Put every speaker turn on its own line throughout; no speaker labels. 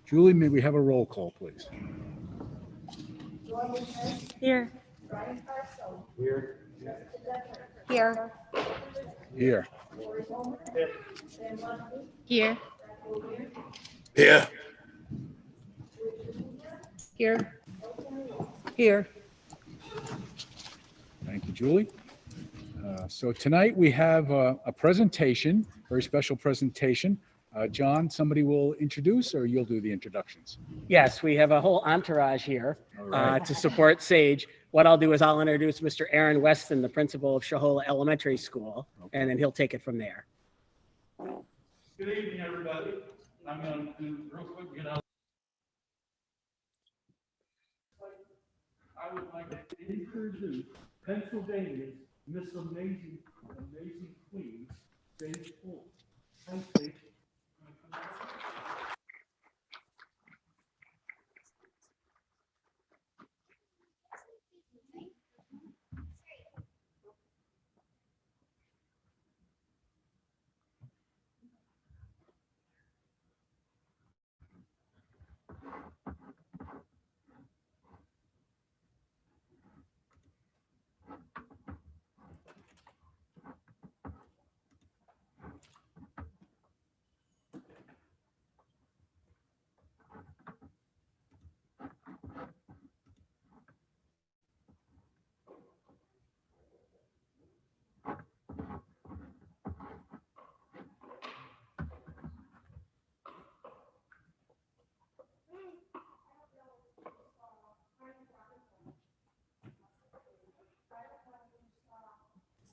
Julie, may we have a roll call, please?
Here.
Here.
Here.
Here.
Here.
Here.
Here. Here.
Thank you, Julie. So tonight we have a presentation, very special presentation. John, somebody will introduce, or you'll do the introductions?
Yes, we have a whole entourage here
All right.
to support SAGE. What I'll do is I'll introduce Mr. Aaron Weston, the principal of Shohola Elementary School, and then he'll take it from there.
Good evening, everybody. I'm going to do real quick, get out. I would like to introduce Pennsylvania's Miss Amazing Queen, Sage Full. Hi, Sage.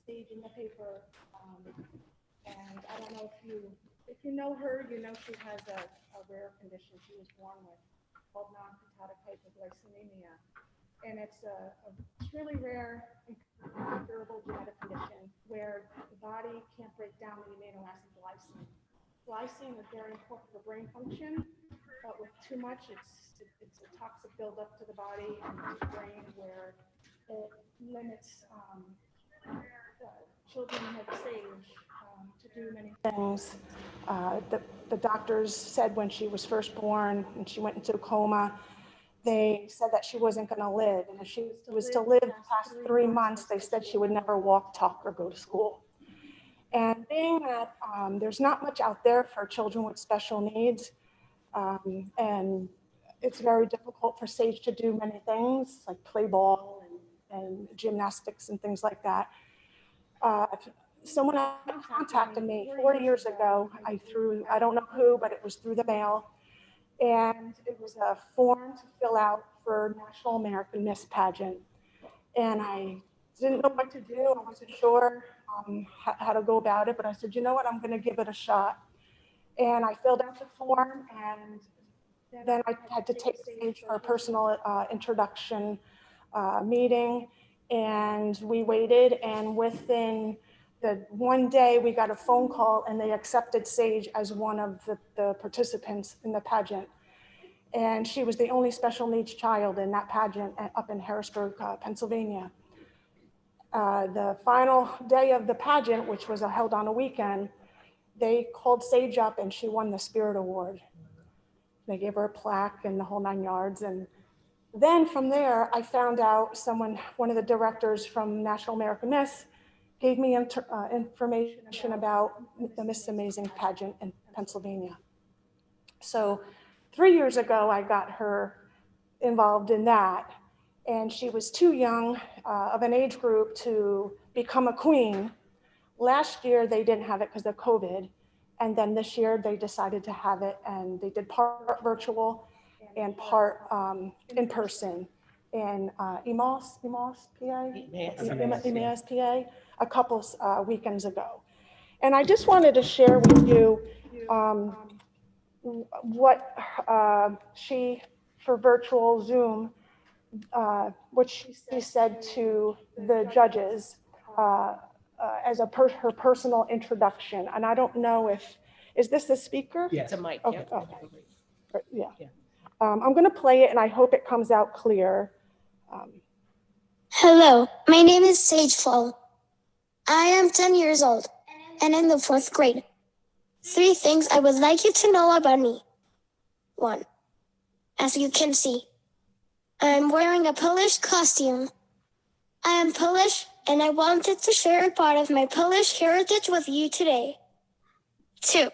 Stage in the paper, and I don't know if you know her, you know she has a rare condition she was born with called non-hepatic hypoglycemia, and it's really rare and incurable genetic condition where the body can't break down the amino acid glycine. Glycine is very important for brain function, but with too much, it's a toxic buildup to the body and to the brain where it limits children have SAGE to do many things. The doctors said when she was first born and she went into a coma, they said that she wasn't going to live. And if she was to live past 3 months, they said she would never walk, talk, or go to school. And being that there's not much out there for children with special needs, and it's very difficult for SAGE to do many things like play ball and gymnastics and things like that. Someone contacted me 4 years ago. I don't know who, but it was through the mail. And it was a form to fill out for National American Miss Pageant. And I didn't know what to do. I wasn't sure how to go about it, but I said, you know what, I'm going to give it a shot. And I filled out the form, and then I had to take SAGE for a personal introduction meeting. And we waited, and within the 1 day, we got a phone call, and they accepted SAGE as one of the participants in the pageant. And she was the only special needs child in that pageant up in Harrisburg, Pennsylvania. The final day of the pageant, which was held on a weekend, they called SAGE up, and she won the Spirit Award. They gave her a plaque and the whole 9 yards. And then from there, I found out one of the directors from National American Miss gave me information about the Miss Amazing pageant in Pennsylvania. So 3 years ago, I got her involved in that. And she was too young of an age group to become a queen. Last year, they didn't have it because of COVID. And then this year, they decided to have it, and they did part virtual and part in person in Emmaus, PA, a couple weekends ago. And I just wanted to share with you what she, for virtual Zoom, what she said to the judges as her personal introduction. And I don't know if, is this the speaker?
It's a mic,
Okay.
yeah.
Okay. Yeah. I'm going to play it and I hope it comes out clear.
Hello, my name is Sage Fall. I am 10 years old and in the 4th grade. 3 things I would like you to know about me. 1. As you can see, I am wearing a Polish costume. I am Polish and I wanted to share a part of my Polish heritage with you today. 2.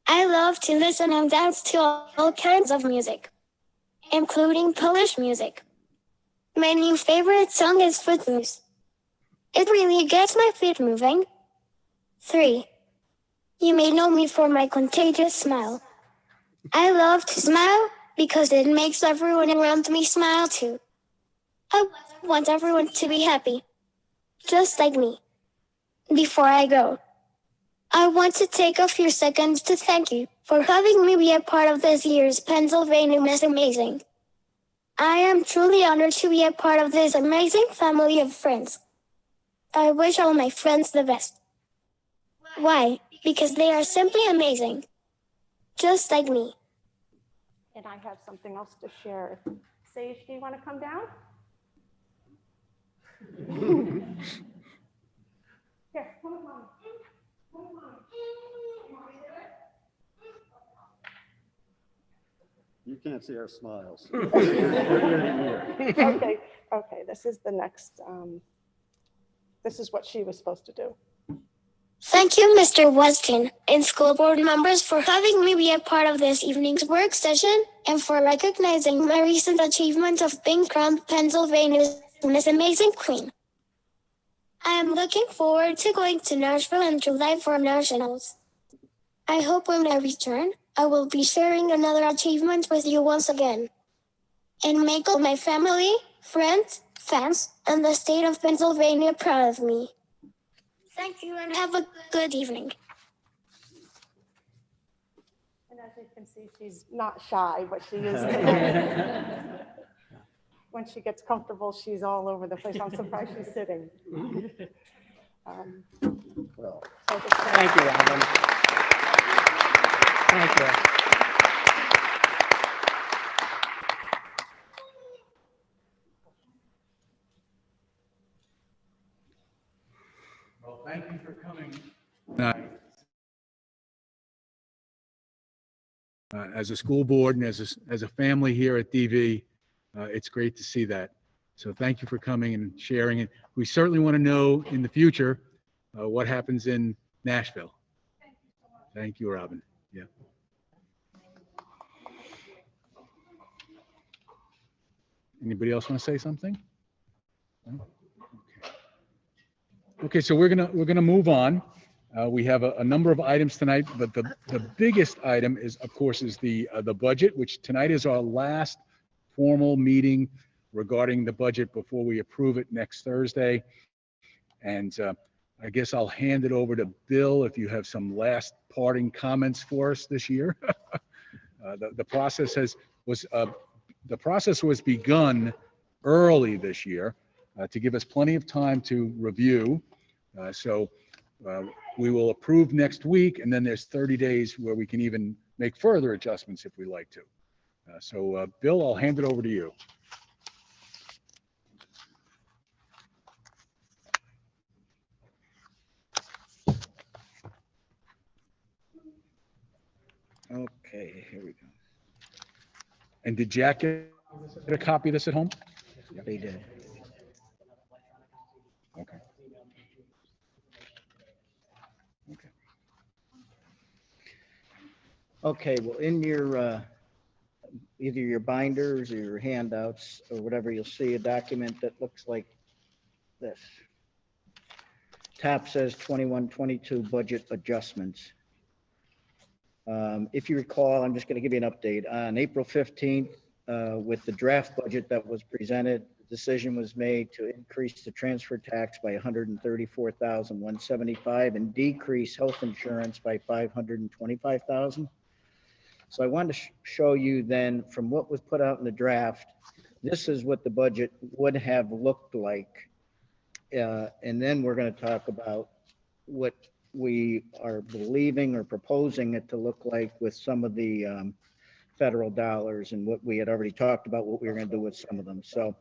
I love to listen and dance to all kinds of music, including Polish music. My new favorite song is Footloose. It really gets my feet moving. 3. You may know me for my contagious smile. I love to smile because it makes everyone around me smile too. I want everyone to be happy, just like me. Before I go, I want to take a few seconds to thank you for having me be a part of this year's Pennsylvania Miss Amazing. I am truly honored to be a part of this amazing family of friends. I wish all my friends the best. Why? Because they are simply amazing, just like me.
And I have something else to share. Sage, do you want to come down? Here, come on, Mom. Come on, Mom.
You can't see our smiles.
Okay, this is the next, this is what she was supposed to do.
Thank you, Mr. Weston, and school board members for having me be a part of this evening's work session and for recognizing my recent achievement of being crowned Pennsylvania's Miss Amazing Queen. I am looking forward to going to Nashville in July for nationals. I hope when I return, I will be sharing another achievement with you once again. And make all my family, friends, fans, and the state of Pennsylvania proud of me. Thank you and have a good evening.
And as you can see, she's not shy, but she is. When she gets comfortable, she's all over the place. I'm surprised she's sitting.
Well,
Thank you, Robin. Thank you.
Well, thank you for coming tonight. As a school board and as a family here at DV, it's great to see that. So thank you for coming and sharing it. We certainly want to know in the future what happens in Nashville. Thank you, Robin. Yeah. Anybody else want to say something? No? Okay, so we're gonna move on. We have a number of items tonight, but the biggest item is, of course, is the budget, which tonight is our last formal meeting regarding the budget before we approve it next Thursday. And I guess I'll hand it over to Bill if you have some last parting comments for us this year. The process was begun early this year to give us plenty of time to review. So we will approve next week, and then there's 30 days where we can even make further adjustments if we like to. So Bill, I'll hand it over to you. Okay, here we go. And did Jack get a copy of this at home?
they did.
Okay. Okay.
Okay, well, in your, either your binders or your handouts or whatever, you'll see a document that looks like this. Top says 21-22 budget adjustments. If you recall, I'm just going to give you an update. On April 15th, with the draft budget that was presented, the decision was made to increase the transfer tax by 134,175 and decrease health insurance by 525,000. So I wanted to show you then from what was put out in the draft, this is what the budget would have looked like. And then we're going to talk about what we are believing or proposing it to look like with some of the federal dollars and what we had already talked about, what we were going to do with some of them. So,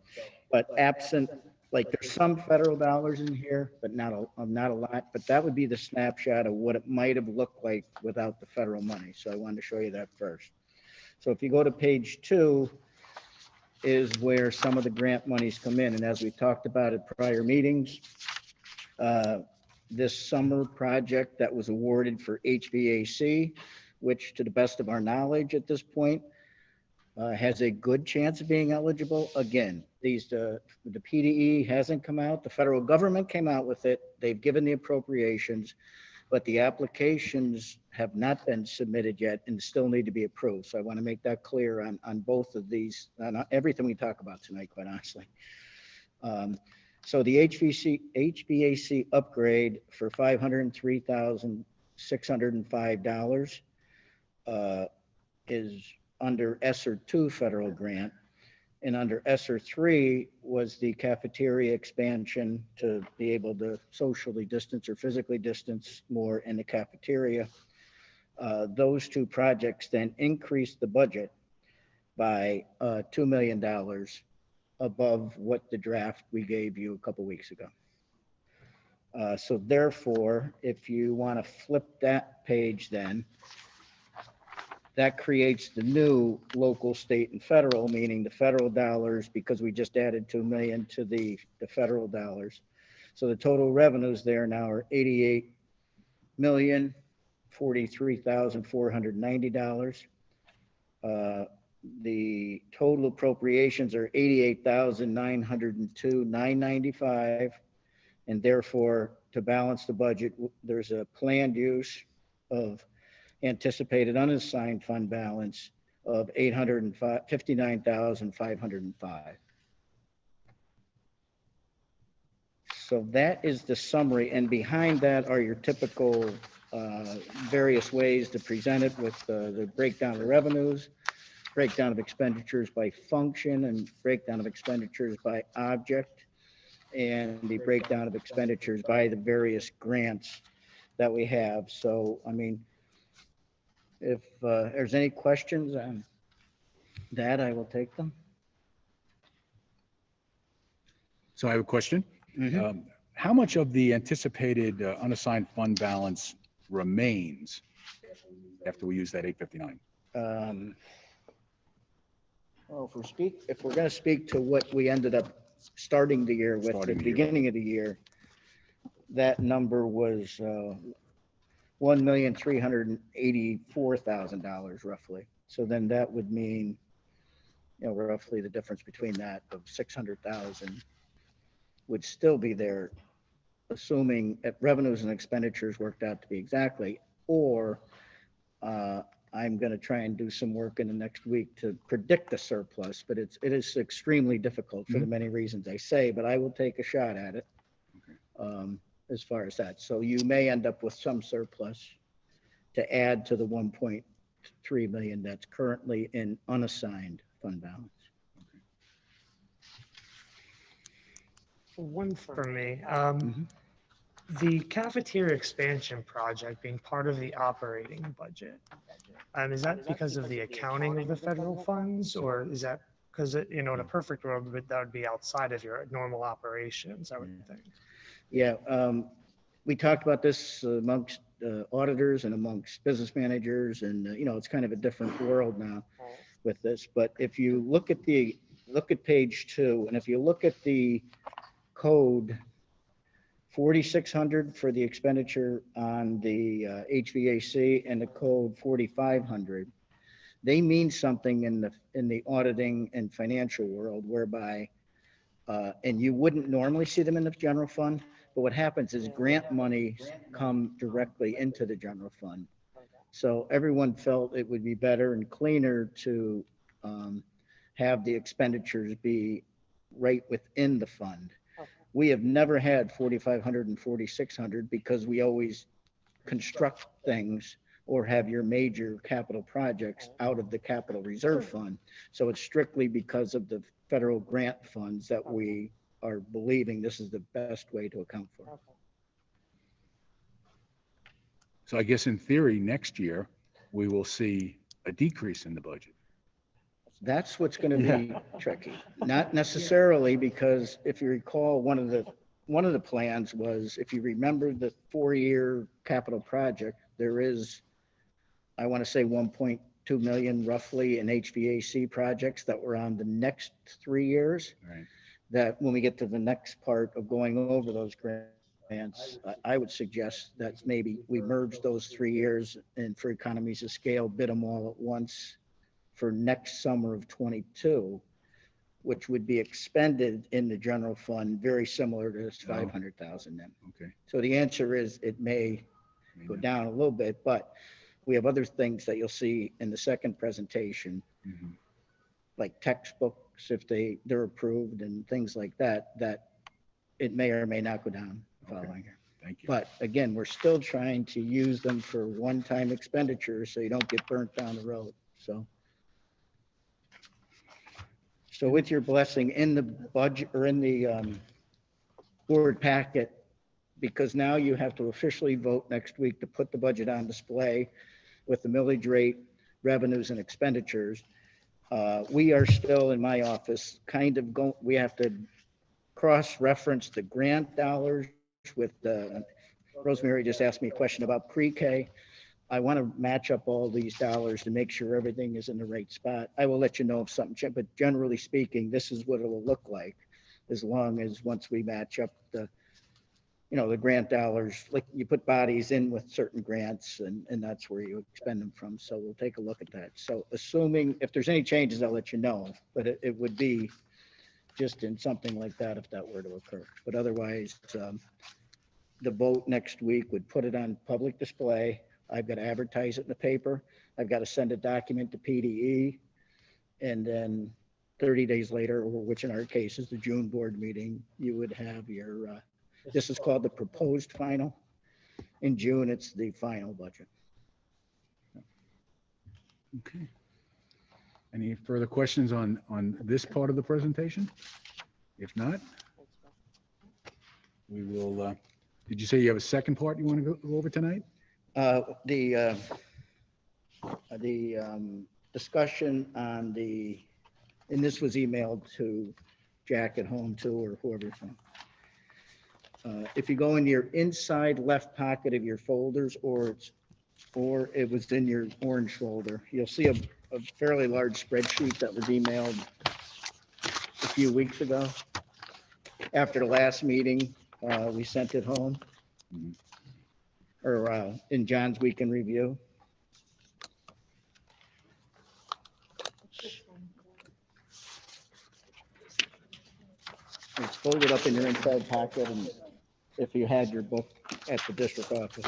but absent, like there's some federal dollars in here, but not a lot, but that would be the snapshot of what it might have looked like without the federal money. So I wanted to show you that first. So if you go to page 2 is where some of the grant monies come in. And as we talked about at prior meetings, this summer project that was awarded for HVAC, which to the best of our knowledge at this point, has a good chance of being eligible. Again, the PDE hasn't come out. The federal government came out with it. They've given the appropriations, but the applications have not been submitted yet and still need to be approved. So I want to make that clear on both of these, on everything we talk about tonight, quite honestly. So the HVAC upgrade for $503,605 is under ESSER 2 federal grant, and under ESSER 3 was the cafeteria expansion to be able to socially distance or physically distance more in the cafeteria. Those two projects then increased the budget by $2 million above what the draft we gave you a couple weeks ago. So therefore, if you want to flip that page then, that creates the new local, state, and federal, meaning the federal dollars, because we just added 2 million to the federal dollars. So the total revenues there now are $88,043,490. The total appropriations are $88,902,995, and therefore, to balance the budget, there's a planned use of anticipated unassigned fund balance of $859,505. So that is the summary, and behind that are your typical various ways to present it with the breakdown of revenues, breakdown of expenditures by function, and breakdown of expenditures by object, and the breakdown of expenditures by the various grants that we have. So, I mean, if there's any questions on that, I will take them.
So I have a question. How much of the anticipated unassigned fund balance remains after we use that 859?
Well, if we're going to speak to what we ended up starting the year with, at the beginning of the year, that number was $1,384,000 roughly. So then that would mean, you know, roughly the difference between that of 600,000 would still be there, assuming that revenues and expenditures worked out to be exactly, or I'm going to try and do some work in the next week to predict the surplus, but it is extremely difficult for the many reasons I say, but I will take a shot at it. As far as that. So you may end up with some surplus to add to the 1.3 million that's currently in unassigned fund balance.
One for me. The cafeteria expansion project being part of the operating budget, is that because of the accounting of the federal funds, or is that because, you know, in a perfect world, that would be outside of your normal operations, I would think?
Yeah, we talked about this amongst auditors and amongst business managers, and you know, it's kind of a different world now with this. But if you look at page 2, and if you look at the code 4600 for the expenditure on the HVAC and the code 4500, they mean something in the auditing and financial world, whereby and you wouldn't normally see them in the general fund, but what happens is grant money come directly into the general fund. So everyone felt it would be better and cleaner to have the expenditures be right within the fund. We have never had 4,500 and 4,600 because we always construct things or have your major capital projects out of the capital reserve fund. So it's strictly because of the federal grant funds that we are believing this is the best way to account for.
So I guess in theory, next year, we will see a decrease in the budget.
That's what's going to be tricky. Not necessarily, because if you recall, one of the plans was, if you remember the 4-year capital project, there is, I want to say 1.2 million roughly in HVAC projects that were on the next 3 years.
Right.
That when we get to the next part of going over those grants, I would suggest that maybe we merge those 3 years and for economies of scale, bid them all at once for next summer of 22, which would be expended in the general fund, very similar to this 500,000 then.
Okay.
So the answer is it may go down a little bit, but we have other things that you'll see in the second presentation, like textbooks, if they're approved and things like that, that it may or may not go down the following year.
Thank you.
But again, we're still trying to use them for one-time expenditures so you don't get burnt down the road. So with your blessing in the budget or in the board packet, because now you have to officially vote next week to put the budget on display with the millage rate, revenues and expenditures. We are still in my office kind of going, we have to cross-reference the grant dollars with the, Rosemary just asked me a question about pre-K. I want to match up all these dollars to make sure everything is in the right spot. I will let you know if something changes, but generally speaking, this is what it will look like as long as once we match up the, the grant dollars, like you put bodies in with certain grants and that's where you expend them from. So we'll take a look at that. So assuming if there's any changes, I'll let you know, but it would be just in something like that if that were to occur. But otherwise, the vote next week would put it on public display. I've got to advertise it in the paper. I've got to send a document to PDE. And then 30 days later, or which in our case is the June board meeting, you would have your, this is called the proposed final. In June, it's the final budget.
Okay. Any further questions on this part of the presentation? If not, we will, did you say you have a second part you want to go over tonight?
The discussion on the, and this was emailed to Jack at home too, or whoever from. If you go in your inside left pocket of your folders, or it was in your orange folder, you'll see a fairly large spreadsheet that was emailed a few weeks ago. After the last meeting, we sent it home. Or in John's weekend review. It's folded up in your inside pocket, and if you had your book at the district office.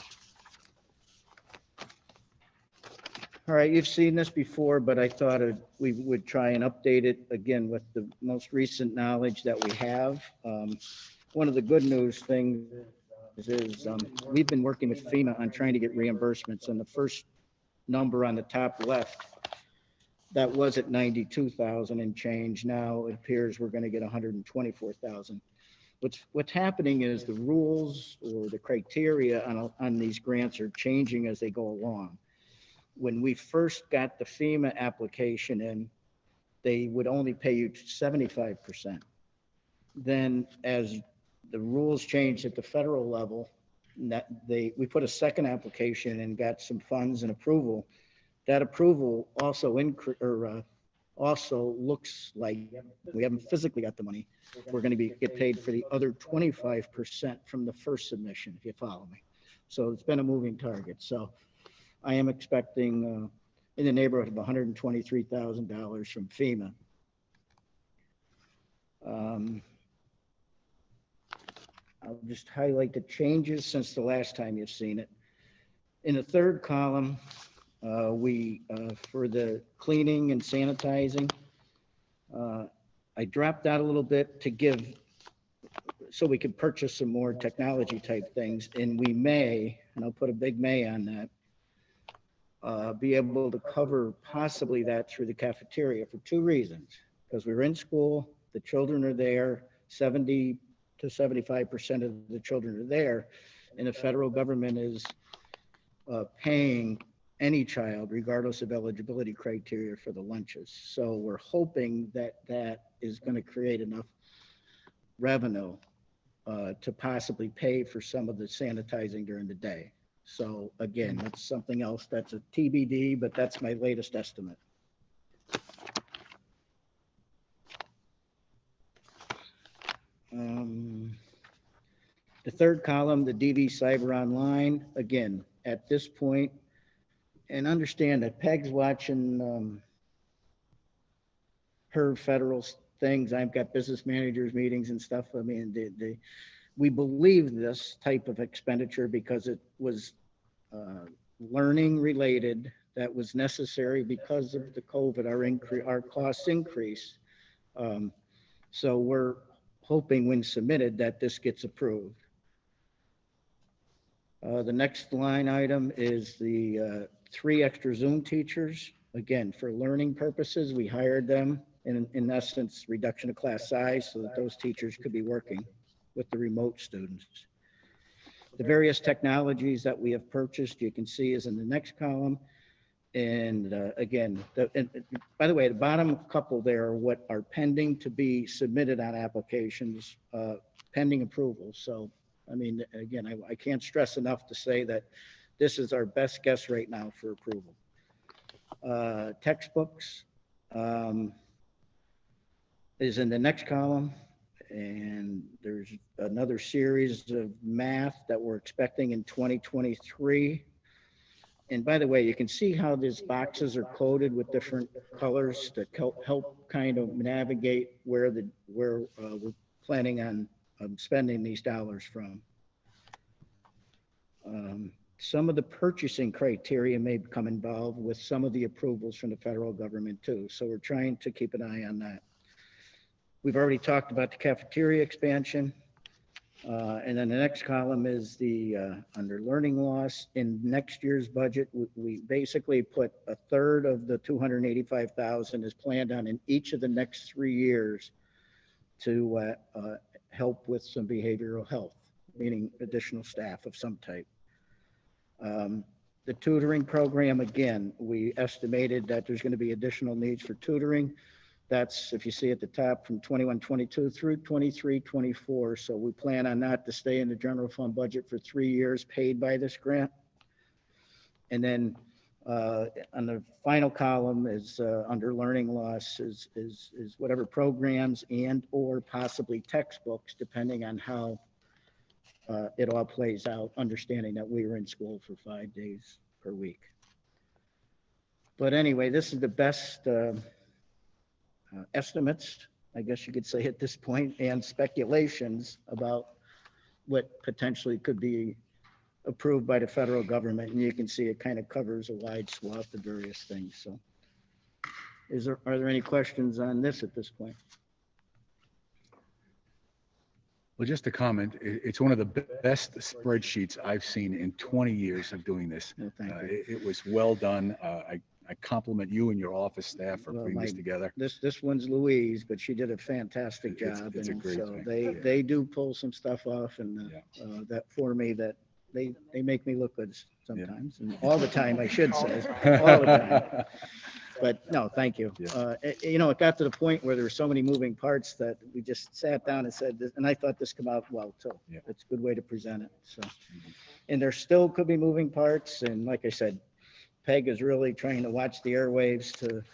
All right, you've seen this before, but I thought we would try and update it again with the most recent knowledge that we have. One of the good news things is we've been working with FEMA on trying to get reimbursements, and the first number on the top left, that was at 92,000 and change. Now it appears we're going to get 124,000. What's happening is the rules or the criteria on these grants are changing as they go along. When we first got the FEMA application in, they would only pay you 75%. Then as the rules changed at the federal level, we put a second application and got some funds and approval. That approval also also looks like we haven't physically got the money. We're going to get paid for the other 25% from the first submission, if you follow me. So it's been a moving target. So I am expecting in the neighborhood of $123,000 from FEMA. I'll just highlight the changes since the last time you've seen it. In the third column, for the cleaning and sanitizing, I dropped that a little bit to give, so we could purchase some more technology type things, and we may, and I'll put a big may on that, be able to cover possibly that through the cafeteria for two reasons. Because we're in school, the children are there, 70 to 75% of the children are there, and the federal government is paying any child, regardless of eligibility criteria, for the lunches. So we're hoping that that is going to create enough revenue to possibly pay for some of the sanitizing during the day. So again, that's something else that's a TBD, but that's my latest estimate. The third column, the DV Cyber Online, again, at this point, and understand that Peg's watching her federal things. I've got business managers meetings and stuff. I mean, we believe this type of expenditure because it was learning related, that was necessary because of the COVID, our costs increase. So we're hoping when submitted that this gets approved. The next line item is the 3 extra Zoom teachers. Again, for learning purposes, we hired them in essence, reduction of class size so that those teachers could be working with the remote students. The various technologies that we have purchased, you can see is in the next column. And again, by the way, the bottom couple there are what are pending to be submitted on applications, pending approval. So, I mean, again, I can't stress enough to say that this is our best guess right now for approval. Textbooks is in the next column. And there's another series of math that we're expecting in 2023. And by the way, you can see how these boxes are coded with different colors to help kind of navigate where we're planning on spending these dollars from. Some of the purchasing criteria may become involved with some of the approvals from the federal government too. So we're trying to keep an eye on that. We've already talked about the cafeteria expansion. And then the next column is the under learning loss. In next year's budget, we basically put 1/3 of the $285,000 is planned on in each of the next 3 years to help with some behavioral health, meaning additional staff of some type. The tutoring program, again, we estimated that there's going to be additional needs for tutoring. That's, if you see at the top, from 21-22 through 23-24. So we plan on that to stay in the general fund budget for 3 years paid by this grant. And then on the final column is under learning loss is whatever programs and or possibly textbooks, depending on how it all plays out, understanding that we were in school for 5 days per week. But anyway, this is the best estimates, I guess you could say at this point, and speculations about what potentially could be approved by the federal government. And you can see it kind of covers a wide swath of various things. So are there any questions on this at this point?
Well, just a comment. It's one of the best spreadsheets I've seen in 20 years of doing this.
No, thank you.
It was well done. I compliment you and your office staff for
Well,
putting this together.
This one's Louise, but she did a fantastic job.
It's a
and
great
so
thing.
they do pull some stuff off, and that for me, that they make me look good sometimes, and all the time, I should say, all the time. But no, thank you.
Yeah.
You know, it got to the point where there were so many moving parts that we just sat down and said, and I thought this came out well too.
Yeah.
It's a good way to present it. So, and there still could be moving parts, and like I said, Peg is really trying to watch the airwaves to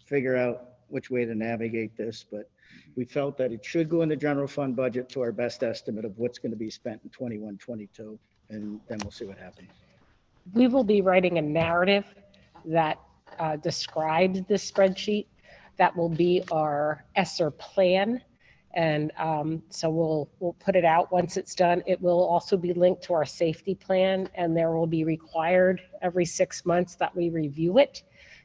figure out which way to navigate this, but we felt that it should go in the general fund budget to our best estimate of what's going to be spent in 21-22, and then we'll see what happens.
We will be writing a narrative that describes this spreadsheet. That will be our ESSER plan. And so we'll put it out once it's done. It will also be linked to our safety plan, and there will be required every 6 months that we review it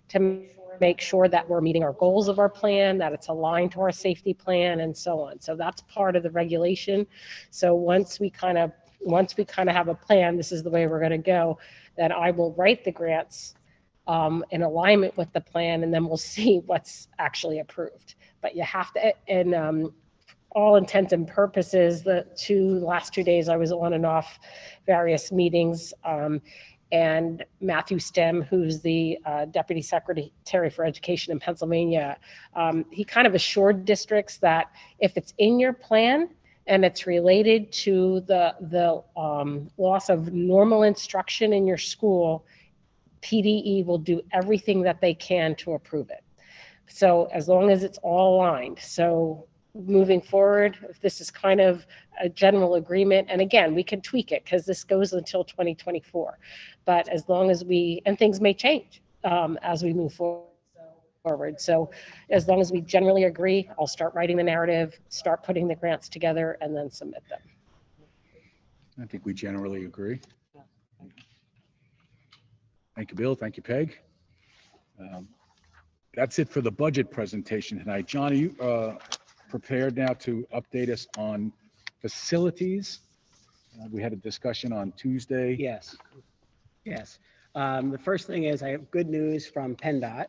to make sure make sure that we're meeting our goals of our plan, that it's aligned to our safety plan, and so on. So that's part of the regulation. So once we kind of have a plan, this is the way we're going to go, then I will write the grants in alignment with the plan, and then we'll see what's actually approved. But you have to, and all intents and purposes, the last 2 days I was on and off various meetings, and Matthew Stem, who's the Deputy Secretary for Education in Pennsylvania, he kind of assured districts that if it's in your plan and it's related to the loss of normal instruction in your school, PDE will do everything that they can to approve it. So as long as it's all aligned. So moving forward, if this is kind of a general agreement, and again, we can tweak it because this goes until 2024, but as long as and things may change as we move forward. So as long as we generally agree, I'll start writing the narrative, start putting the grants together, and then submit them.
I think we generally agree. Thank you, Bill. Thank you, Peg. That's it for the budget presentation tonight. John, are you prepared now to update us on facilities? We had a discussion on Tuesday.
Yes. The first thing is I have good news from PennDOT.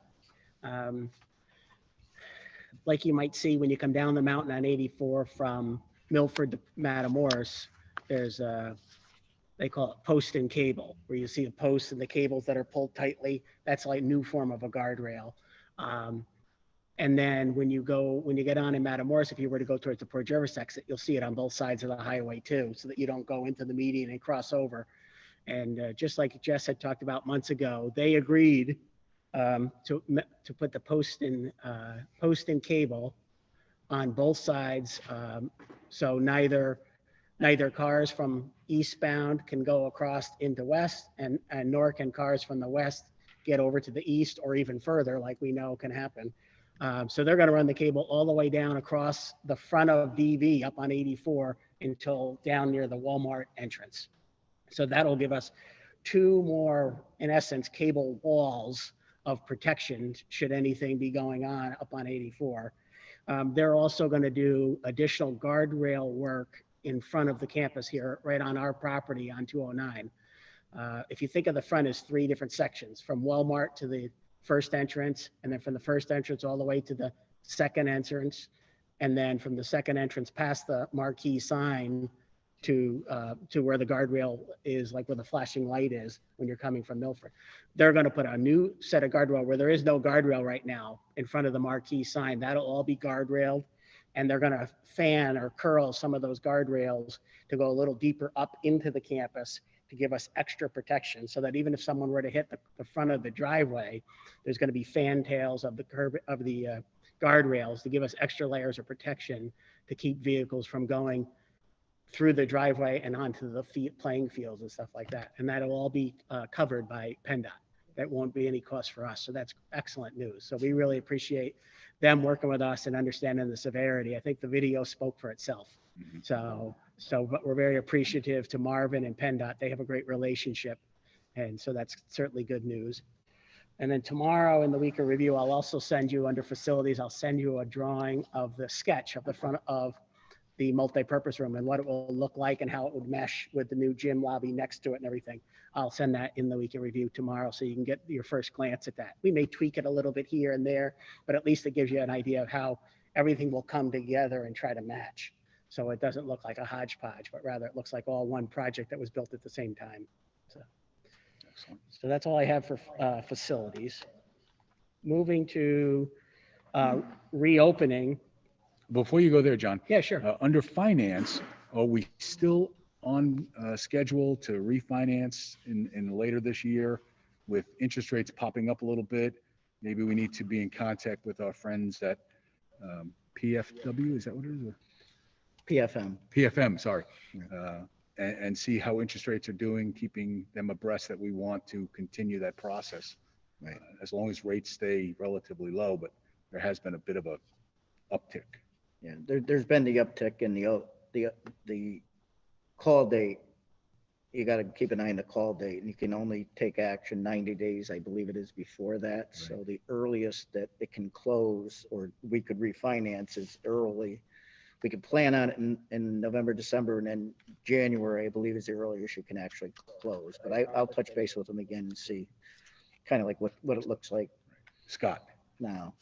Like you might see when you come down the mountain on 84 from Milford to Matamoros, there's they call it post and cable, where you see the posts and the cables that are pulled tightly. That's like a new form of a guardrail. And then when you get on in Matamoros, if you were to go towards the Port Jervis exit, you'll see it on both sides of the highway too, so that you don't go into the median and cross over. And just like Jess had talked about months ago, they agreed to put the post and cable on both sides, so neither cars from eastbound can go across into west, and nor can cars from the west get over to the east or even further, like we know can happen. So they're going to run the cable all the way down across the front of DV up on 84 until down near the Walmart entrance. So that'll give us 2 more, in essence, cable walls of protection should anything be going on up on 84. They're also going to do additional guardrail work in front of the campus here, right on our property on 209. If you think of the front as 3 different sections, from Walmart to the first entrance, and then from the first entrance all the way to the second entrance, and then from the second entrance past the marquee sign to where the guardrail is, like where the flashing light is when you're coming from Milford. They're going to put a new set of guardrail where there is no guardrail right now in front of the marquee sign. That'll all be guardrailed, and they're going to fan or curl some of those guardrails to go a little deeper up into the campus to give us extra protection, so that even if someone were to hit the front of the driveway, there's going to be fantails of the curb of the guardrails to give us extra layers of protection to keep vehicles from going through the driveway and onto the playing fields and stuff like that. And that'll all be covered by PennDOT. That won't be any cost for us. So that's excellent news. So we really appreciate them working with us and understanding the severity. I think the video spoke for itself. But we're very appreciative to Marvin and PennDOT. They have a great relationship. And so that's certainly good news. And then tomorrow in the week of review, I'll also send you under facilities, I'll send you a drawing of the sketch of the front of the multi-purpose room and what it will look like and how it would mesh with the new gym lobby next to it and everything. I'll send that in the week of review tomorrow so you can get your first glance at that. We may tweak it a little bit here and there, but at least it gives you an idea of how everything will come together and try to match. So it doesn't look like a hodgepodge, but rather it looks like all one project that was built at the same time. So that's all I have for facilities. Moving to reopening.
Before you go there, John.
Yeah, sure.
Under finance, are we still on schedule to refinance in later this year with interest rates popping up a little bit? Maybe we need to be in contact with our friends at PFW. Is that what it is? PFM, sorry. And see how interest rates are doing, keeping them abreast that we want to continue that process. Right. As long as rates stay relatively low, but there has been a bit of a uptick.
Yeah, there's been the uptick in the call date you got to keep an eye on the call date, and you can only take action 90 days, I believe it is, before that. So the earliest that it can close or we could refinance is early. We could plan on it in November, December, and then January, I believe, is the earliest you can actually close. But I'll touch base with them again and see kind of like what it looks like
Scott,
now.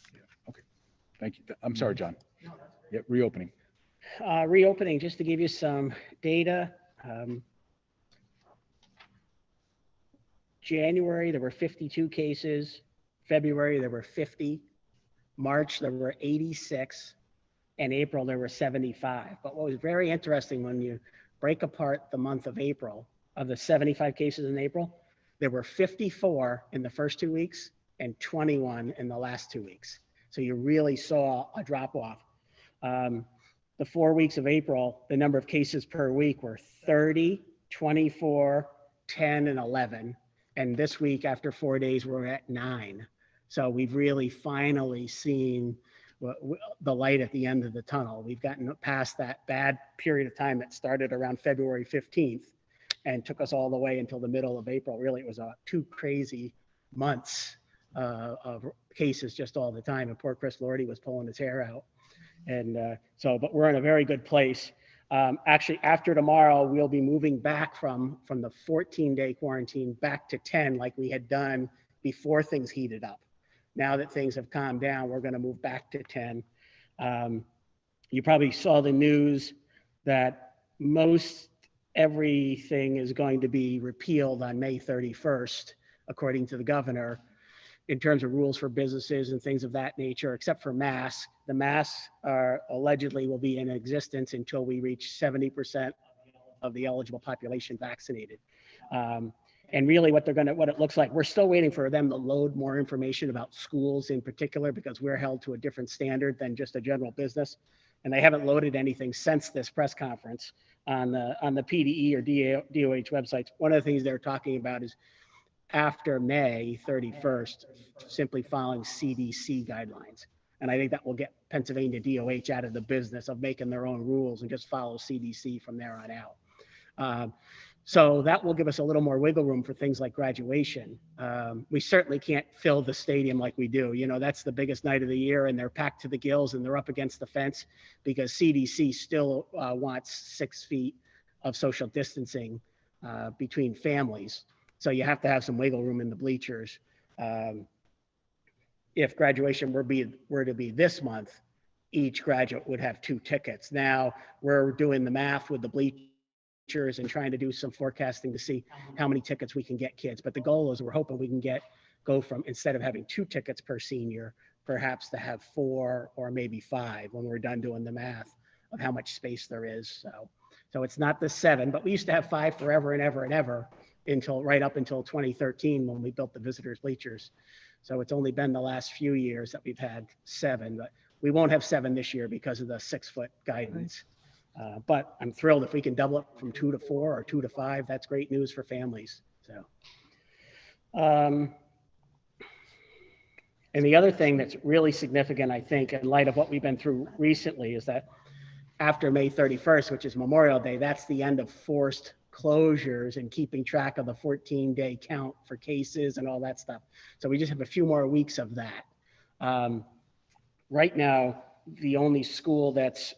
thank you. I'm sorry, John. Yep, reopening.
Reopening, just to give you some data. January, there were 52 cases. February, there were 50. March, there were 86. And April, there were 75. But what was very interesting, when you break apart the month of April, of the 75 cases in April, there were 54 in the first 2 weeks and 21 in the last 2 weeks. So you really saw a drop off. The 4 weeks of April, the number of cases per week were 30, 24, 10, and 11. And this week, after 4 days, we're at 9. So we've really finally seen the light at the end of the tunnel. We've gotten past that bad period of time that started around February 15th and took us all the way until the middle of April. Really, it was 2 crazy months of cases just all the time. And poor Chris Lordy was pulling his hair out. And but we're in a very good place. Actually, after tomorrow, we'll be moving back from the 14-day quarantine back to 10, like we had done before things heated up. Now that things have calmed down, we're going to move back to 10. You probably saw the news that most everything is going to be repealed on May 31st, according to the governor, in terms of rules for businesses and things of that nature, except for masks. The masks are allegedly will be in existence until we reach 70% of the eligible population vaccinated. And really what it looks like, we're still waiting for them to load more information about schools in particular, because we're held to a different standard than just a general business. And they haven't loaded anything since this press conference on the PDE or DOH websites. One of the things they're talking about is after May 31st, simply following CDC guidelines. And I think that will get Pennsylvania DOH out of the business of making their own rules and just follow CDC from there on out. So that will give us a little more wiggle room for things like graduation. We certainly can't fill the stadium like we do. You know, that's the biggest night of the year, and they're packed to the gills and they're up against the fence because CDC still wants 6 feet of social distancing between families. So you have to have some wiggle room in the bleachers. If graduation were to be this month, each graduate would have 2 tickets. Now we're doing the math with the bleachers and trying to do some forecasting to see how many tickets we can get kids. But the goal is we're hoping we can go from, instead of having 2 tickets per senior, perhaps to have 4 or maybe 5 when we're done doing the math of how much space there is. So it's not the 7, but we used to have 5 forever and ever and ever right up until 2013 when we built the visitors bleachers. So it's only been the last few years that we've had 7, but we won't have 7 this year because of the 6-foot guidance. But I'm thrilled if we can double it from 2 to 4 or 2 to 5. That's great news for families. So, and the other thing that's really significant, I think, in light of what we've been through recently, is that after May 31st, which is Memorial Day, that's the end of forced closures and keeping track of the 14-day count for cases and all that stuff. So we just have a few more weeks of that. Right now, the only school that's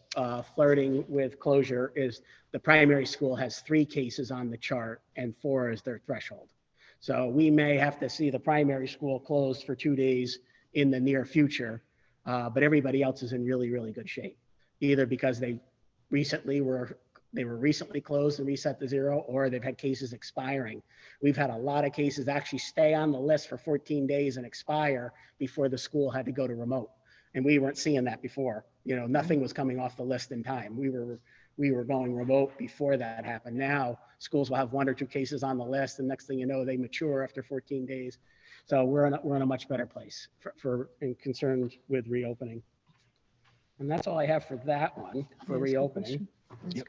flirting with closure is the primary school has 3 cases on the chart and 4 is their threshold. So we may have to see the primary school closed for 2 days in the near future, but everybody else is in really, really good shape, either because they were recently closed and reset to 0, or they've had cases expiring. We've had a lot of cases actually stay on the list for 14 days and expire before the school had to go to remote. And we weren't seeing that before. You know, nothing was coming off the list in time. We were going remote before that happened. Now schools will have 1 or 2 cases on the list, and next thing you know, they mature after 14 days. So we're in a much better place in concerns with reopening. And that's all I have for that one, for reopening.
Yep.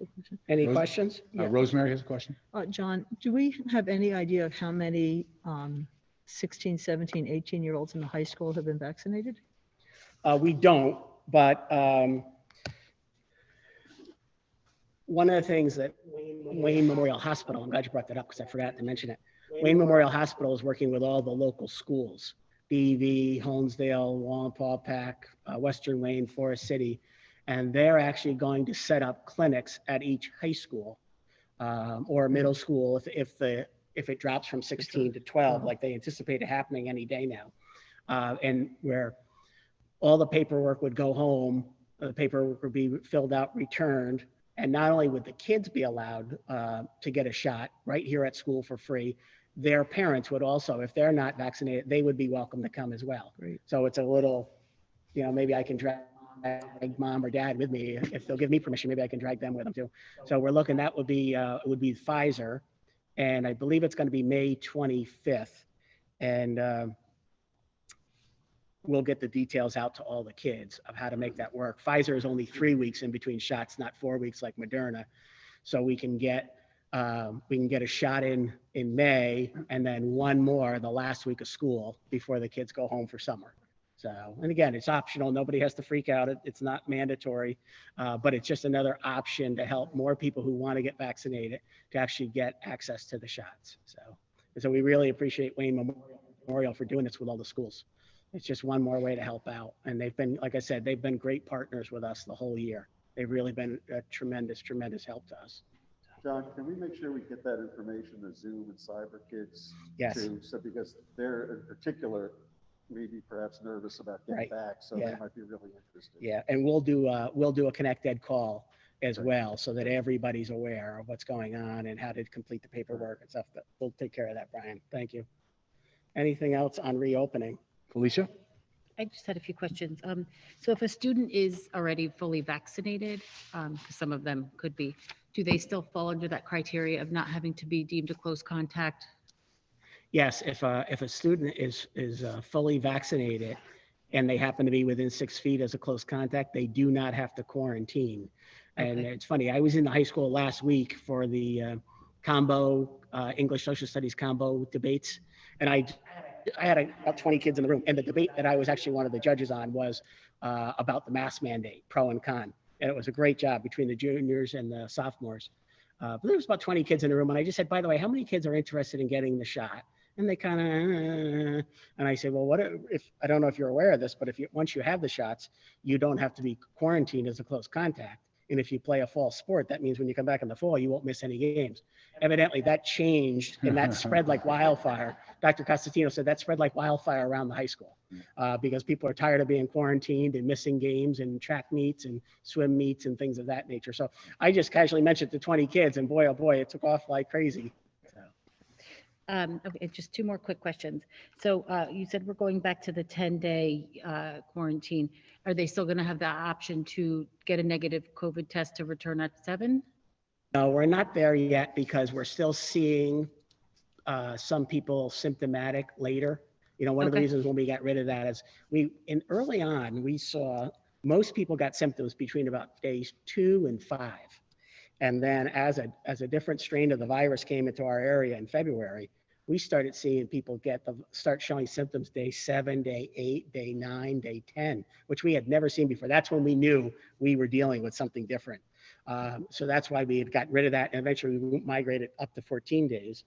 Any questions?
Rosemary has a question.
John, do we have any idea of how many 16, 17, 18-year-olds in the high school have been vaccinated?
We don't, but one of the things that Wayne Memorial Hospital, I'm glad you brought that up because I forgot to mention it. Wayne Memorial Hospital is working with all the local schools, BV, Holmesdale, Wallenpaupack, Western Wayne, Forest City, and they're actually going to set up clinics at each high school or middle school if it drops from 16 to 12, like they anticipate it happening any day now, and where all the paperwork would go home, the paperwork would be filled out, returned, and not only would the kids be allowed to get a shot right here at school for free, their parents would also, if they're not vaccinated, they would be welcome to come as well.
Great.
So it's a little, maybe I can drag mom or dad with me. If they'll give me permission, maybe I can drag them with them too. So we're looking, that would be, it would be Pfizer, and I believe it's going to be May 25th. And we'll get the details out to all the kids of how to make that work. Pfizer is only 3 weeks in between shots, not 4 weeks like Moderna. So we can get a shot in May and then one more the last week of school before the kids go home for summer. So, and again, it's optional. Nobody has to freak out. It's not mandatory, but it's just another option to help more people who want to get vaccinated to actually get access to the shots. So we really appreciate Wayne Memorial for doing this with all the schools. It's just one more way to help out. And they've been, like I said, they've been great partners with us the whole year. They've really been a tremendous, tremendous help to us.
John, can we make sure we get that information to Zoom and Cyber Kids
Yes.
too? So because they're in particular, maybe perhaps nervous about getting
Right.
back, so
Yeah.
they might be really interested.
Yeah, and we'll do a Connect Ed call as well, so that everybody's aware of what's going on and how to complete the paperwork and stuff. But we'll take care of that, Brian. Thank you. Anything else on reopening?
Felicia?
I just had a few questions. So if a student is already fully vaccinated, because some of them could be, do they still fall under that criteria of not having to be deemed a close contact?
Yes, if a student is fully vaccinated and they happen to be within 6 feet as a close contact, they do not have to quarantine. And
Okay.
it's funny, I was in the high school last week for the combo English social studies combo debates, and I had about 20 kids in the room, and the debate that I was actually one of the judges on was about the mask mandate, pro and con. And it was a great job between the juniors and the sophomores. But there was about 20 kids in the room, and I just said, by the way, how many kids are interested in getting the shot? And they kind of, and I said, well, what if, I don't know if you're aware of this, but once you have the shots, you don't have to be quarantined as a close contact. And if you play a fall sport, that means when you come back in the fall, you won't miss any games. Evidently that changed and that spread like wildfire. Dr. Costantino said that spread like wildfire around the high school because people are tired of being quarantined and missing games and track meets and swim meets and things of that nature. So I just casually mentioned to 20 kids, and boy, oh boy, it took off like crazy.
Okay, just two more quick questions. So you said we're going back to the 10-day quarantine. Are they still going to have the option to get a negative COVID test to return at 7?
No, we're not there yet because we're still seeing some people symptomatic later. One of the
Okay.
reasons when we got rid of that is early on, we saw most people got symptoms between about days 2 and 5. And then as a different strain of the virus came into our area in February, we started seeing people start showing symptoms day 7, day 8, day 9, day 10, which we had never seen before. That's when we knew we were dealing with something different. So that's why we had gotten rid of that, and eventually we migrated up to 14 days.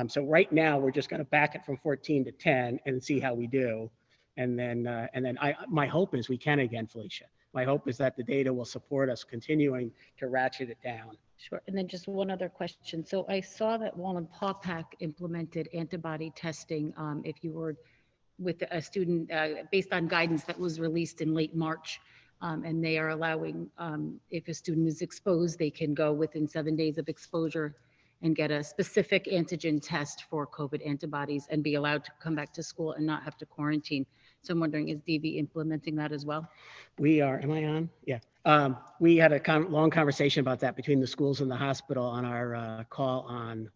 So right now we're just going to back it from 14 to 10 and see how we do. And then my hope is we can again, Felicia. My hope is that the data will support us continuing to ratchet it down.
Sure. And then just one other question. So I saw that Wallenpaupack implemented antibody testing if you were with a student based on guidance that was released in late March. And they are allowing, if a student is exposed, they can go within 7 days of exposure and get a specific antigen test for COVID antibodies and be allowed to come back to school and not have to quarantine. So I'm wondering, is DV implementing that as well?
We are, am I on? Yeah. We had a long conversation about that between the schools and the hospital on our call on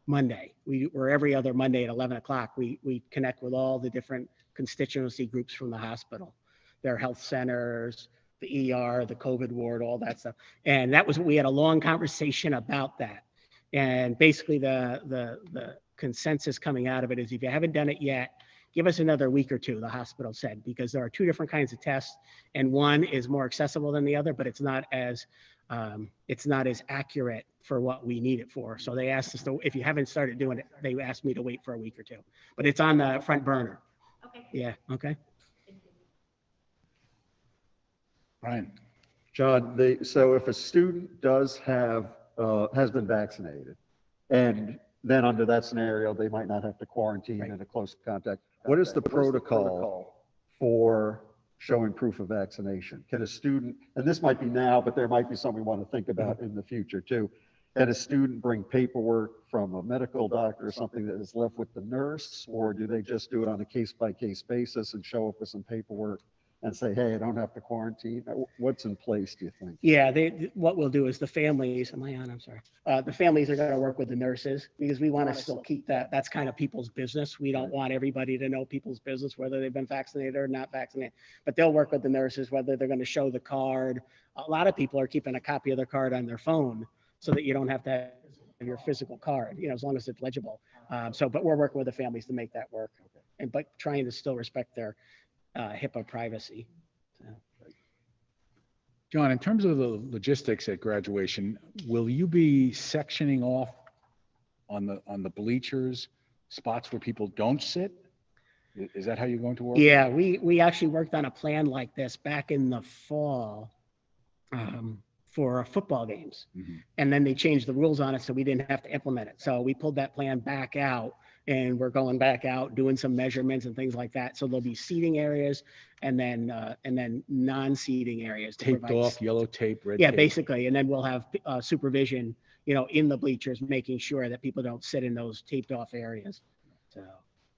Monday. We're every other Monday at 11 o'clock. We connect with all the different constituency groups from the hospital, their health centers, the ER, the COVID ward, all that stuff. And we had a long conversation about that. And basically the consensus coming out of it is if you haven't done it yet, give us another week or two, the hospital said, because there are two different kinds of tests, and one is more accessible than the other, but it's not as accurate for what we need it for. So they asked us to, if you haven't started doing it, they asked me to wait for a week or two, but it's on the front burner.
Okay.
Yeah, okay.
Brian?
John, so if a student does have, has been vaccinated, and then under that scenario, they might not have to quarantine in a close contact, what is the protocol for showing proof of vaccination? Can a student, and this might be now, but there might be something we want to think about in the future too. Can a student bring paperwork from a medical doctor or something that is left with the nurse, or do they just do it on a case-by-case basis and show up with some paperwork and say, hey, I don't have to quarantine? What's in place, do you think?
Yeah, what we'll do is the families, am I on? I'm sorry. The families are going to work with the nurses because we want to still keep that. That's kind of people's business. We don't want everybody to know people's business, whether they've been vaccinated or not vaccinated. But they'll work with the nurses, whether they're going to show the card. A lot of people are keeping a copy of their card on their phone so that you don't have to have your physical card, as long as it's legible. But we're working with the families to make that work, but trying to still respect their HIPAA privacy. So.
John, in terms of the logistics at graduation, will you be sectioning off on the bleachers, spots where people don't sit? Is that how you're going to work?
Yeah, we actually worked on a plan like this back in the fall for football games.
Mm-hmm.
And then they changed the rules on it, so we didn't have to implement it. So we pulled that plan back out, and we're going back out doing some measurements and things like that. So there'll be seating areas and then non-seating areas.
Taped off, yellow tape, red
yeah,
tape.
basically. And then we'll have supervision, in the bleachers, making sure that people don't sit in those taped off areas. So.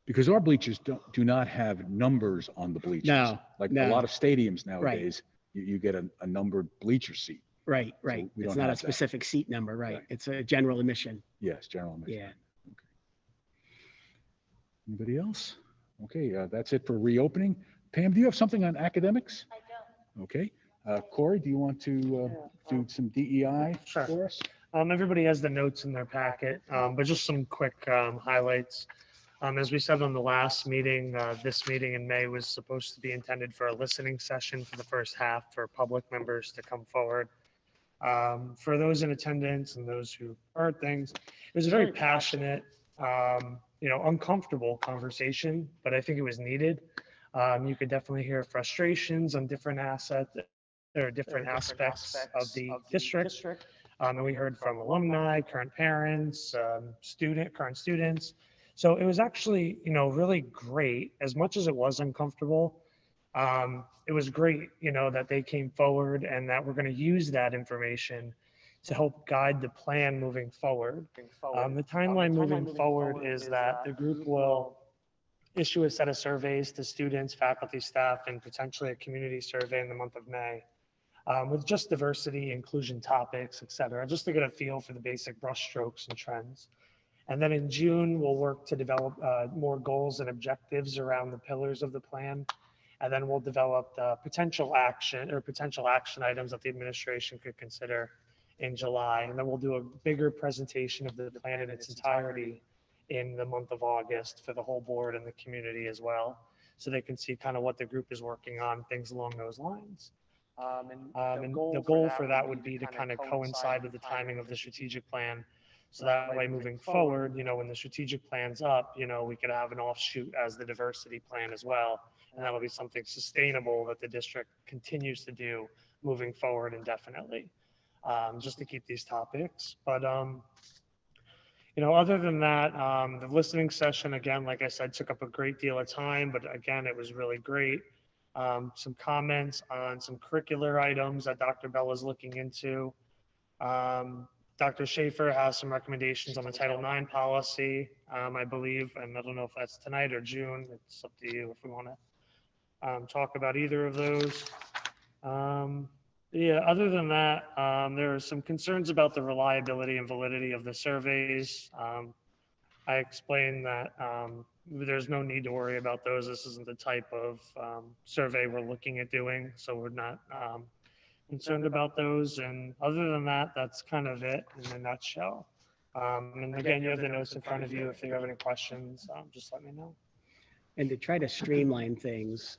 Because our bleachers do not have numbers on the bleachers.
No,
like
no.
a lot of stadiums nowadays, you get a numbered bleacher seat.
Right.
So
It's not a specific seat number, right? It's a general admission.
Yes, general admission.
Yeah.
Okay. Anybody else? Okay, that's it for reopening. Pam, do you have something on academics?
I don't.
Okay. Corey, do you want to do some DEI
Sure.
for us?
Everybody has the notes in their packet, but just some quick highlights. As we said on the last meeting, this meeting in May was supposed to be intended for a listening session for the first half for public members to come forward. For those in attendance and those who heard things, it was a very passionate, uncomfortable conversation, but I think it was needed. You could definitely hear frustrations on different assets or different aspects of the district. And we heard from alumni, current parents, current students. So it was actually, really great. As much as it was uncomfortable, it was great, that they came forward and that we're going to use that information to help guide the plan moving forward. The timeline moving forward is that the group will issue a set of surveys to students, faculty, staff, and potentially a community survey in the month of May with just diversity, inclusion topics, et cetera, just to get a feel for the basic brushstrokes and trends. And then in June, we'll work to develop more goals and objectives around the pillars of the plan. And then we'll develop the potential action items that the administration could consider in July. And then we'll do a bigger presentation of the plan in its entirety in the month of August for the whole board and the community as well. So they can see kind of what the group is working on, things along those lines. And the goal for that would be to kind of coincide with the timing of the strategic plan. So that way, moving forward, when the strategic plan's up, we could have an offshoot as the diversity plan as well. And that'll be something sustainable that the district continues to do moving forward indefinitely, just to keep these topics. But, other than that, the listening session, again, like I said, took up a great deal of time, but again, it was really great. Some comments on some curricular items that Dr. Bell is looking into. Dr. Schaefer has some recommendations on the Title IX policy, I believe, and I don't know if that's tonight or June. It's up to you if we want to talk about either of those. Yeah, other than that, there are some concerns about the reliability and validity of the surveys. I explained that there's no need to worry about those. This isn't the type of survey we're looking at doing, so we're not concerned about those. And other than that, that's kind of it in a nutshell. And again, you have the notes in front of you. If you have any questions, just let me know.
and to try to streamline things,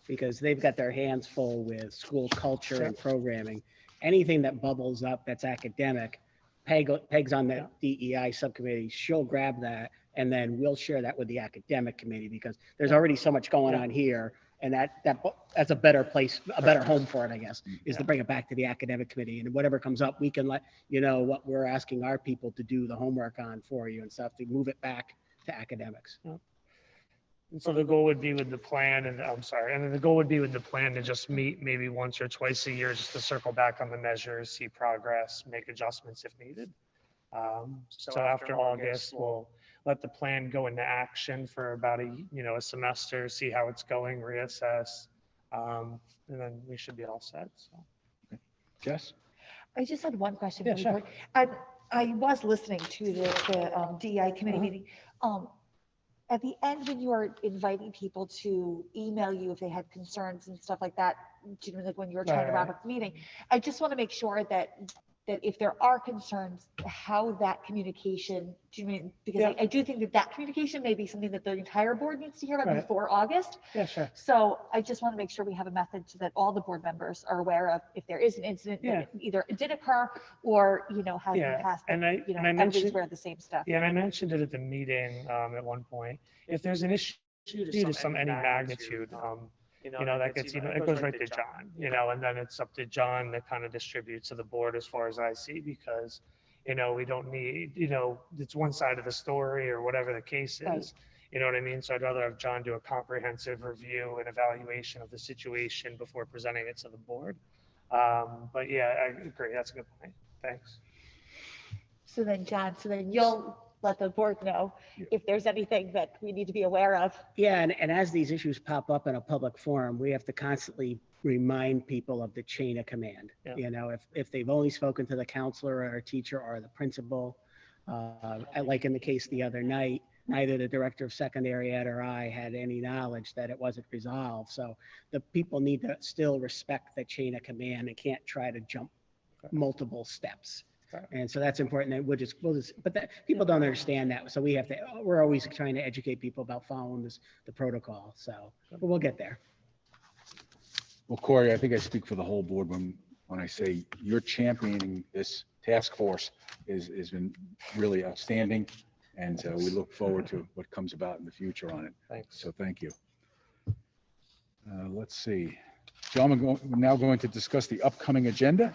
because they've got their hands full with school culture and programming. Anything that bubbles up that's academic, Peg's on the DEI subcommittee, she'll grab that, and then we'll share that with the academic committee, because there's already so much going on here, and that's a better place, a better home for it, I guess, is to bring it back to the academic committee, and whatever comes up, we can let you know what we're asking our people to do the homework on for you and stuff, to move it back to academics.
And so the goal would be with the plan, and I'm sorry, and then the goal would be with the plan to just meet maybe once or twice a year, just to circle back on the measures, see progress, make adjustments if needed. So after August, we'll let the plan go into action for about a semester, see how it's going, reassess, and then we should be all set. So.
Jess?
I just had one question.
Yeah,
for you,
sure.
Board. I was listening to the DEI committee meeting. At the end, when you are inviting people to email you if they had concerns and stuff like that, like when you were trying to wrap up the meeting, I just want to make sure that if there are concerns, how that communication, because I do think that communication may be something that the entire board needs to hear about before August.
Yeah, sure.
So I just want to make sure we have a method so that all the board members are aware of if there is an incident that either did occur or, has in the past,
and I
everybody's
mentioned,
aware of the same stuff.
Yeah, and I mentioned it at the meeting at one point. If there's an issue to any magnitude, that gets, it goes right to John, and then it's up to John to kind of distribute to the board as far as I see, because, we don't need, it's one side of the story or whatever the case is, you know what I mean? So I'd rather have John do a comprehensive review and evaluation of the situation before presenting it to the board. But yeah, I agree. That's a good point. Thanks.
So then, John, you'll let the board know if there's anything that we need to be aware of.
Yeah, and as these issues pop up in a public forum, we have to constantly remind people of the chain of command. If they've only spoken to the counselor or teacher or the principal, like in the case the other night, neither the director of secondary ed or I had any knowledge that it wasn't resolved. So the people need to still respect the chain of command and can't try to jump multiple steps. And so that's important that but that people don't understand that. So we're always trying to educate people about following the protocol. So, but we'll get there.
Well, Corey, I think I speak for the whole board when I say you're championing this task force has been really outstanding. And we look forward to what comes about in the future on it.
Thanks.
So thank you. Let's see. John, we're now going to discuss the upcoming agenda.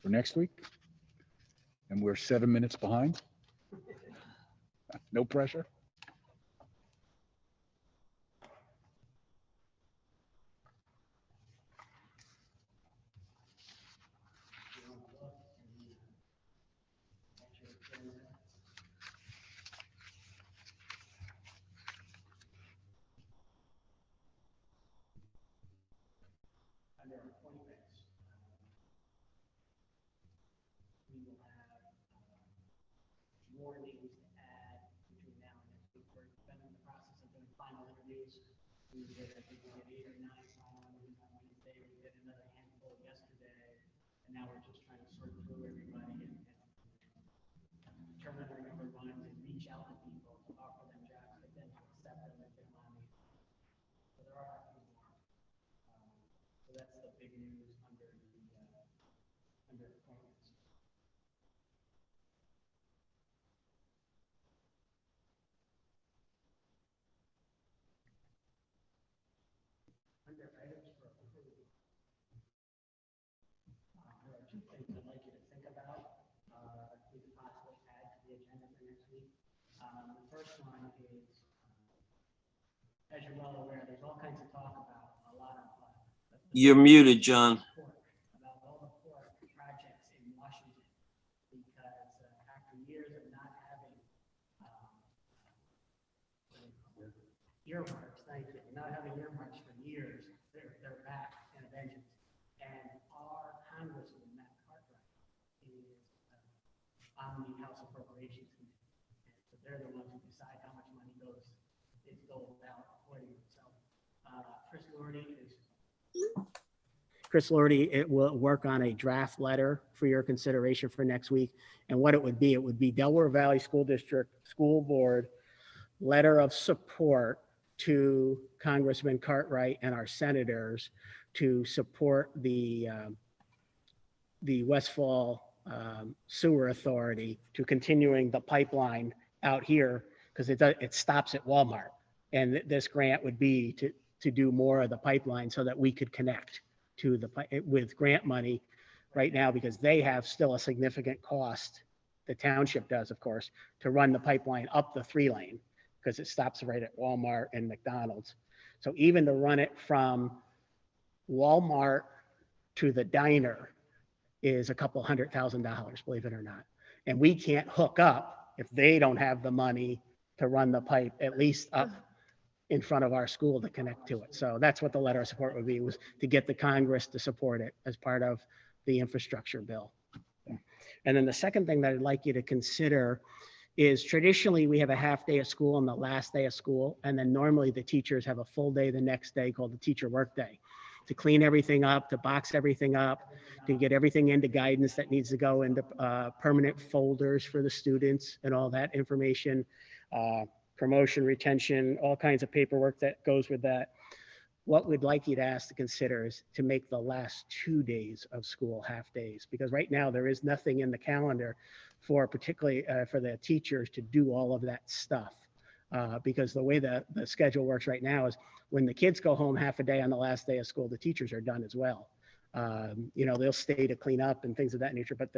For next week. And we're 7 minutes behind. No pressure.
More names to add between now and next week. We're in the process of doing final interviews. We did, I think we did 8 or 9 final interviews on Wednesday. We did another handful yesterday. And now we're just trying to sort through everybody and determine our number ones and reach out to people to offer them jobs, but then to accept them if they want to. So there are a few more. So that's the big news under appointments. Under items for approval, there are 2 things I'd like you to think about, we could possibly add to the agenda for next week. The first one is, as you're well aware, there's all kinds of talk about a lot of.
You're muted, John.
About all the port projects in Washington, because after years of not having earmarks, thank you, not having earmarks for years, they're back in a vengeance. And our Congressman, Matt Cartwright, is on the House Appropriations Committee. So they're the ones who decide how much money is doled out accordingly. So Chris Doherty is Chris Lordy, it will work on a draft letter for your consideration for next week. And what it would be Delaware Valley School District School Board letter of support to Congressman Cartwright and our senators to support the Westfall Sewer Authority to continuing the pipeline out here, because it stops at Walmart. And this grant would be to do more of the pipeline so that we could connect to with grant money right now, because they have still a significant cost, the township does, of course, to run the pipeline up the 3-lane, because it stops right at Walmart and McDonald's. So even to run it from Walmart to the diner is a couple $100,000, believe it or not. And we can't hook up if they don't have the money to run the pipe at least up in front of our school to connect to it. So that's what the letter of support would be, was to get the Congress to support it as part of the infrastructure bill. And then the second thing that I'd like you to consider is, traditionally we have a half day of school on the last day of school, and then normally the teachers have a full day the next day called the teacher work day, to clean everything up, to box everything up, to get everything into guidance that needs to go into permanent folders for the students and all that information, promotion, retention, all kinds of paperwork that goes with that. What we'd like you to ask to consider is to make the last 2 days of school half days, because right now there is nothing in the calendar for particularly for the teachers to do all of that stuff. Because the way the schedule works right now is when the kids go home half a day on the last day of school, the teachers are done as well. You know, they'll stay to clean up and things of that nature, but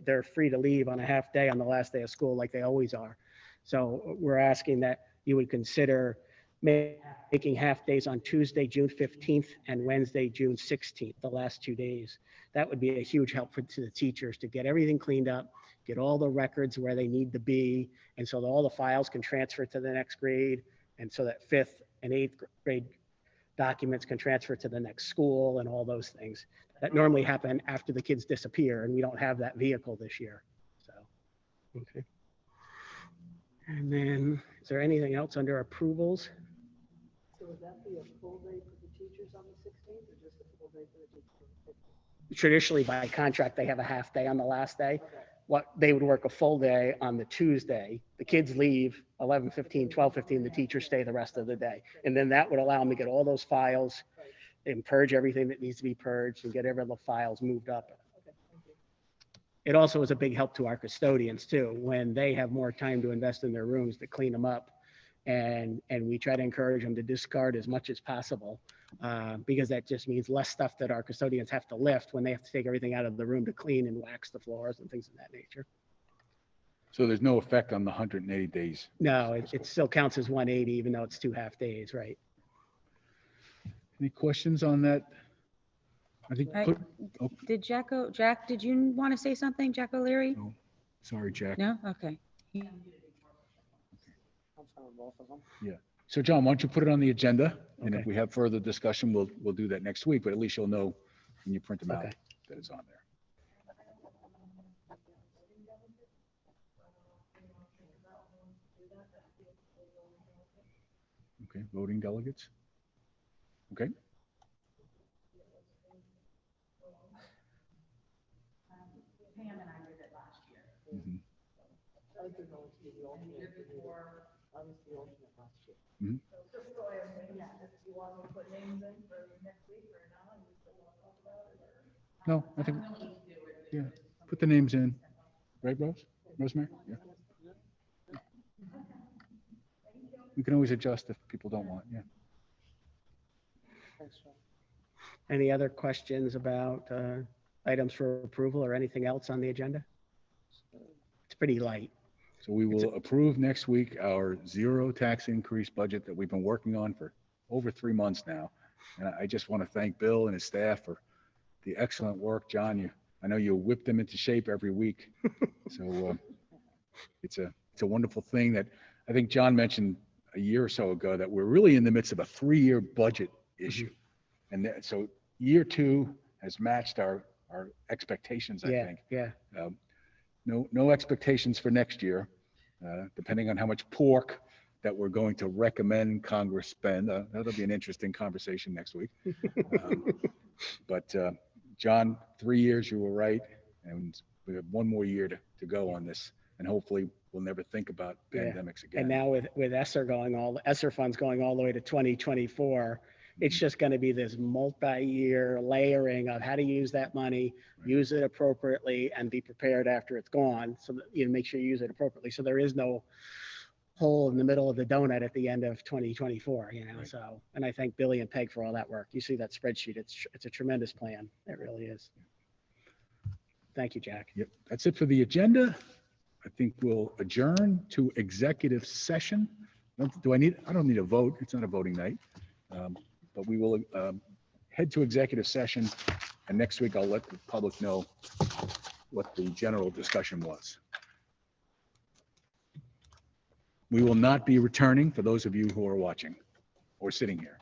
they're free to leave on a half day on the last day of school like they always are. So we're asking that you would consider making half days on Tuesday, June 15th and Wednesday, June 16th, the last 2 days. That would be a huge help to the teachers to get everything cleaned up, get all the records where they need to be, and so that all the files can transfer to the next grade, and so that 5th and 8th grade documents can transfer to the next school and all those things that normally happen after the kids disappear, and we don't have that vehicle this year. So, okay. And then, is there anything else under approvals?
So would that be a full day for the teachers on the 16th, or just a full day for the teachers?
Traditionally, by contract, they have a half day on the last day. What they would work a full day on the Tuesday. The kids leave 11:15, 12:15, the teachers stay the rest of the day. And then that would allow them to get all those files and purge everything that needs to be purged and get every little files moved up. It also is a big help to our custodians too, when they have more time to invest in their rooms to clean them up. And we try to encourage them to discard as much as possible, because that just means less stuff that our custodians have to lift when they have to take everything out of the room to clean and wax the floors and things of that nature.
So there's no effect on the 180 days?
No, it still counts as 180, even though it's 2 half days, right?
Any questions on that? I think,
Did Jack, did you want to say something, Jack O'Leary?
No. Sorry, Jack.
No? Okay.
Yeah. So John, why don't you put it on the agenda? And if we have further discussion, we'll do that next week, but at least you'll know when you print them out that it's on there. Okay, voting delegates. Okay.
Pam and I did it last year.
Mhm.
I did know it's the alternate. I was the alternate last year.
Mhm.
So just so I understand, if you want me to put names in for next week or now, you still want to talk about it, or?
No, I think, yeah, put the names in. Right, Rose? Rosemary? Yeah. We can always adjust if people don't want, yeah.
Any other questions about items for approval or anything else on the agenda? It's pretty light.
So we will approve next week our 0 tax increase budget that we've been working on for over 3 months now. And I just want to thank Bill and his staff for the excellent work. John, I know you whip them into shape every week. So it's a wonderful thing that I think John mentioned a year or so ago, that we're really in the midst of a 3-year budget issue. And so year 2 has matched our expectations, I think.
Yeah.
No expectations for next year, depending on how much pork that we're going to recommend Congress spend. That'll be an interesting conversation next week. But John, 3 years, you were right, and we have one more year to go on this, and hopefully we'll never think about
Yeah.
pandemics again.
And now with ESSER funds going all the way to 2024, it's just going to be this multi-year layering of how to use that money, use it appropriately, and be prepared after it's gone. So that, make sure you use it appropriately. So there is no hole in the middle of the donut at the end of 2024,
Right.
So, and I thank Billy and Peg for all that work. You see that spreadsheet, it's a tremendous plan. It really is. Thank you, Jack.
Yep, that's it for the agenda. I think we'll adjourn to executive session. I don't need a vote. It's not a voting night. But we will head to executive session, and next week I'll let the public know what the general discussion was. We will not be returning, for those of you who are watching or sitting here.